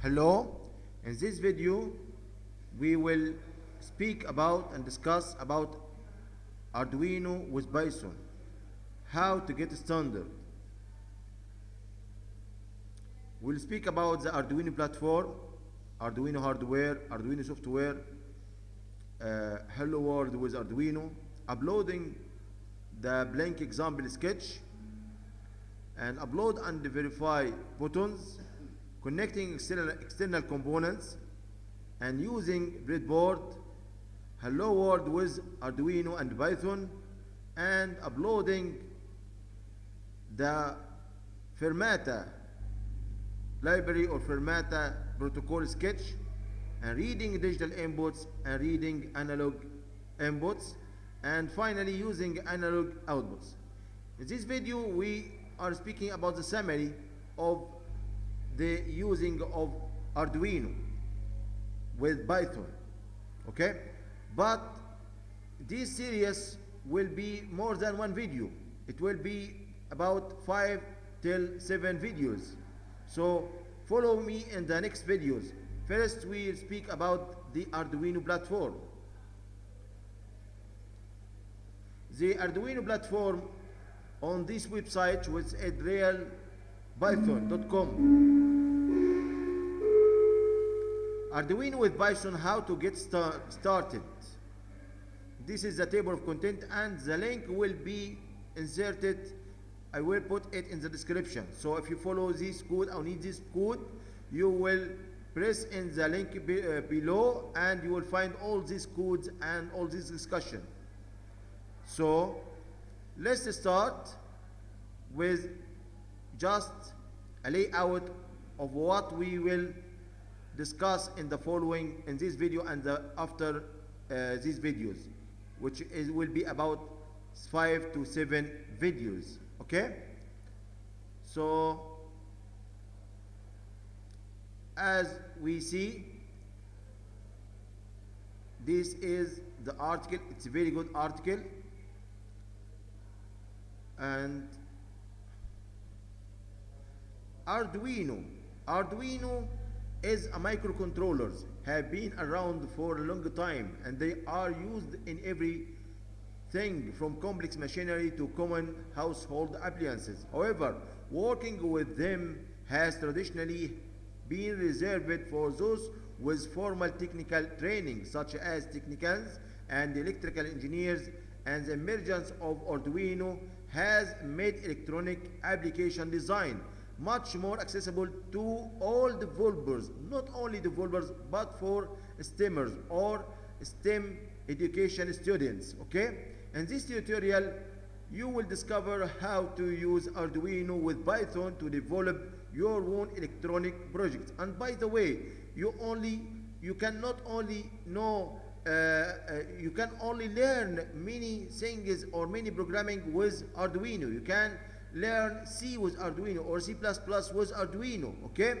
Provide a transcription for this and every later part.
Hello, in this video we will speak about and discuss about Arduino with Python, how to get started. We'll speak about the Arduino Platform, Arduino Hardware, Arduino Software, Hello World with Arduino, uploading the blank example sketch, and upload and verify buttons, connecting external components, and using Breadboard, Hello World with Arduino and Python, and uploading the Firmata library or Firmata protocol sketch, and reading digital inputs and reading analog inputs, and finally using analog outputs. In this video we are speaking about the summary of the using of Arduino with Python, okay? But this series will be more than one video. It will be about 5 till 7 videos. So follow me in the next videos. First we'll speak about the Arduino platform. The Arduino platform on this website, which is realpython.com. Arduino with Python, how to get started. This is the table of content and the link will be inserted. I will put it in the description. So if you follow this code or need this code, you will press in the link below and you will find all these codes and all this discussion. So let's start with just a layout of what we will discuss in the following, in this video and after these videos, which will be about 5 to 7 videos, okay? So as we see, this is the article. It's a very good article, and Arduino is a microcontrollers, have been around for a long time, and they are used in everything from complex machinery to common household appliances. However, working with them has traditionally been reserved for those with formal technical training, such as technicians and electrical engineers, and the emergence of Arduino has made electronic application design much more accessible to all developers, not only developers, but for STEMers or STEM education students, okay? In this tutorial, you will discover how to use Arduino with Python to develop your own electronic projects. And by the way, you can only learn many things or many programming with Arduino. You can learn C with Arduino or C++ with Arduino, okay?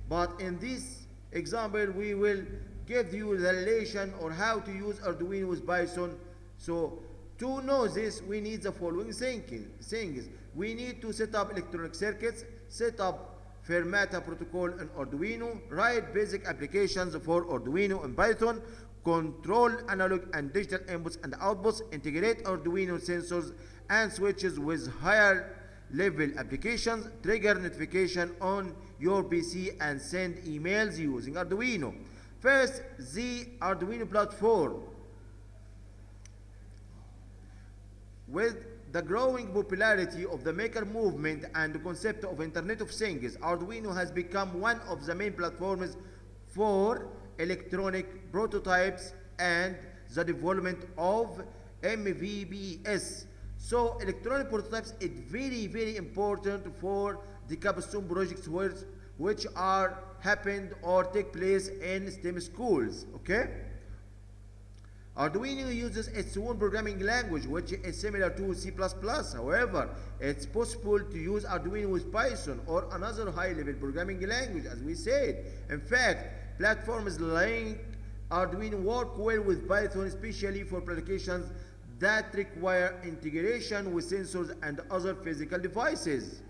But in this example we will give you the relation or how to use Arduino with Python. So to know this, we need the following things. We need to set up electronic circuits, set up Firmata protocol in Arduino, write basic applications for Arduino in Python, control analog and digital inputs and outputs, integrate Arduino sensors and switches with higher level applications, trigger notification on your PC, and send emails using Arduino. First, the Arduino platform. With the growing popularity of the maker movement and the concept of Internet of Things, Arduino has become one of the main platforms for electronic prototypes and the development of MVPs. So electronic prototypes is very, very important for the Capstone projects which are happened or take place in STEM schools, okay? Arduino uses its own programming language, which is similar to C++. However, it's possible to use Arduino with Python or another high-level programming language, as we said. In fact, platforms like Arduino work well with Python, especially for applications that require integration with sensors and other physical devices.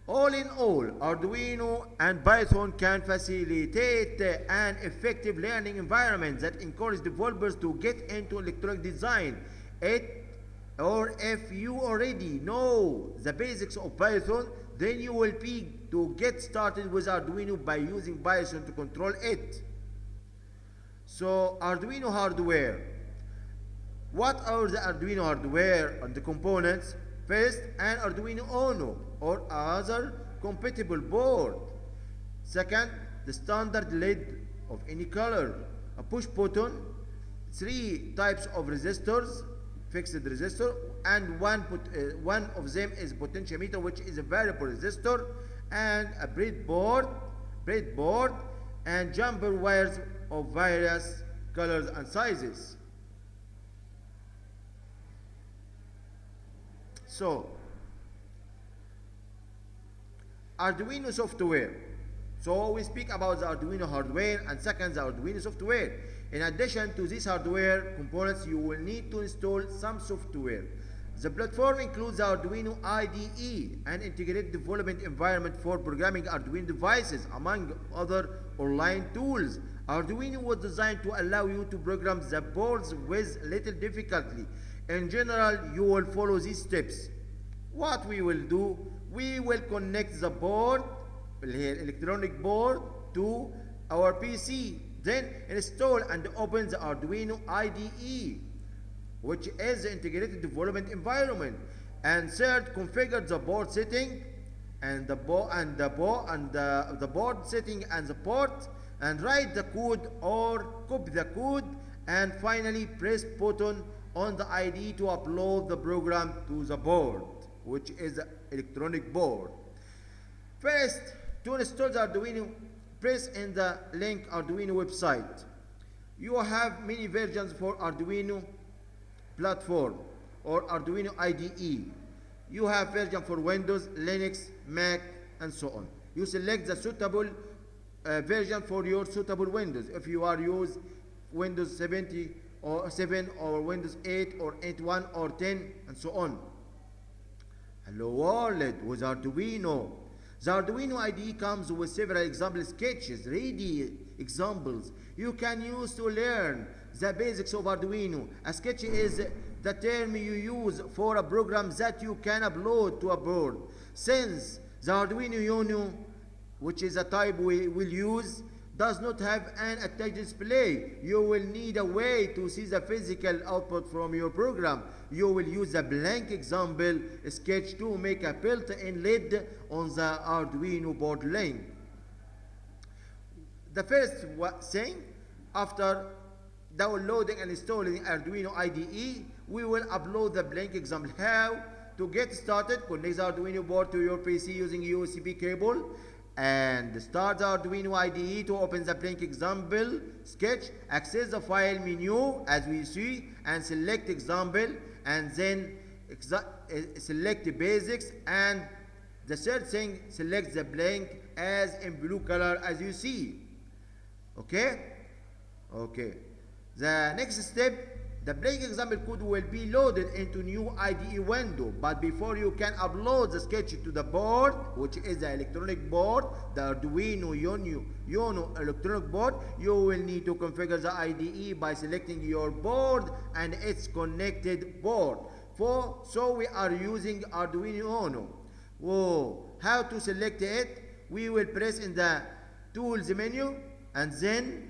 All in all, Arduino and Python can facilitate an effective learning environment that encourages developers to get into electronic design. Or if you already know the basics of Python, then you will be to get started with Arduino by using Python to control it. So Arduino hardware. What are the Arduino hardware and the components? First, an Arduino Uno or other compatible board. Second, the standard LED of any color, a push button, 3 types of resistors, fixed resistor, and one of them is potentiometer, which is a variable resistor, and a breadboard, and jumper wires of various colors and sizes. So, Arduino software. So we speak about the Arduino hardware and second the Arduino software. In addition to these hardware components, you will need to install some software. The platform includes the Arduino IDE, an integrated development environment for programming Arduino devices, among other online tools. Arduino was designed to allow you to program the boards with little difficulty. In general, you will follow these steps. What we will do, we will connect the board, electronic board, to our PC. Then install and open the Arduino IDE, which is the integrated development environment. And third, configure the board setting and the board setting and the port, and write the code or copy the code, and finally press button on the IDE to upload the program to the board, which is the electronic board. First, to install the Arduino, press in the link Arduino website. You have many versions for Arduino Platform or Arduino IDE. You have version for Windows, Linux, Mac, and so on. You select the suitable version for your suitable Windows. If you are use Windows 70 or 7 or Windows 8 or 8.1 or 10 and so on. Hello world with Arduino. The Arduino IDE comes with several example sketches, ready examples you can use to learn the basics of Arduino. A sketch is the term you use for a program that you can upload to a board. Since the Arduino Uno, which is a type we will use, does not have an attached display, you will need a way to see the physical output from your program. You will use a blank example sketch to make a built-in LED on the Arduino board link. The first thing, after downloading and installing Arduino IDE, we will upload the blank example. How to get started? Connect the Arduino board to your PC using USB cable, and start the Arduino IDE to open the blank example sketch. Access the file menu as we see and select example, and then select the basics, and the third thing, select the blank as in blue color as you see. Okay. The next step, the blank example code will be loaded into new IDE window. But before you can upload the sketch to the board, which is the electronic board, the Arduino Uno electronic board, you will need to configure the IDE by selecting your board and its connected board. So we are using Arduino Uno. How to select it? We will press in the tools menu, and then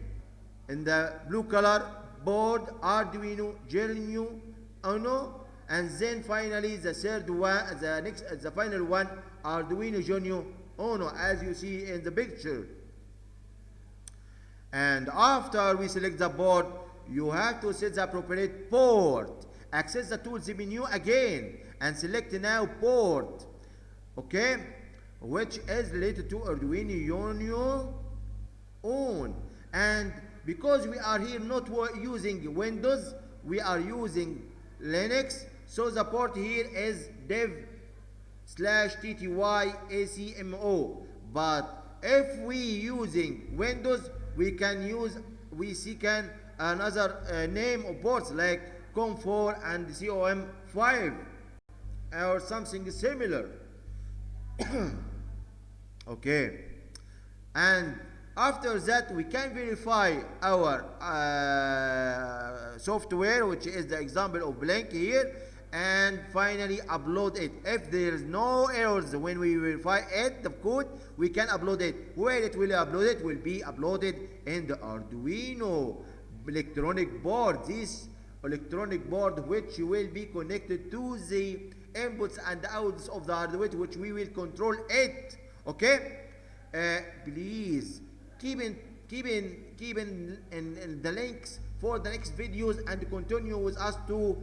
in the blue color board, Arduino Genuino Uno, and then finally the third one, the final one, Arduino Genuino Uno, as you see in the picture. And after we select the board, you have to set the appropriate port. Access the tools menu again and select now port, okay, which is related to Arduino Uno on. And because we are here not using Windows, we are using Linux, so the port here is dev/ttyacmo. But if we using Windows, we seek another name of ports like COM4 and COM5 or something similar. Okay, and after that we can verify our software, which is the example of blank here, and finally upload it. If there is no errors when we verify it, the code, we can upload it. Where it will be uploaded will be uploaded in the Arduino electronic board. This electronic board which will be connected to the inputs and outputs of the hardware, which we will control it. Okay, please keep in the links for the next videos and continue with us to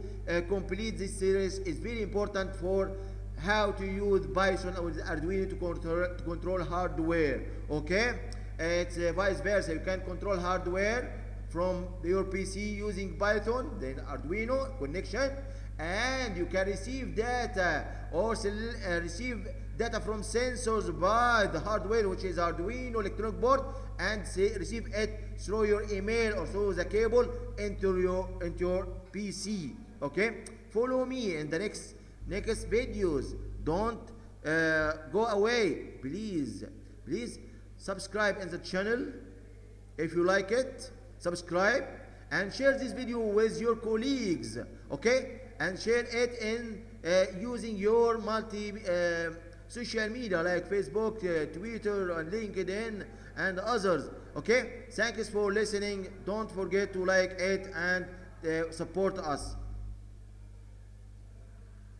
complete this series. Is very important for how to use Python or Arduino to control hardware. Okay, it's vice versa. You can control hardware from your PC using Python, then Arduino connection, and you can receive data or receive data from sensors by the hardware, which is Arduino electronic board, and receive it through your email or through the cable into your PC. Okay, follow me in the next videos. Don't go away, please subscribe in the channel if you like it. Subscribe and share this video with your colleagues. Okay, and share it in using your social media like Facebook, Twitter, and LinkedIn, and others. Okay, thanks for listening. Don't forget to like it and support us.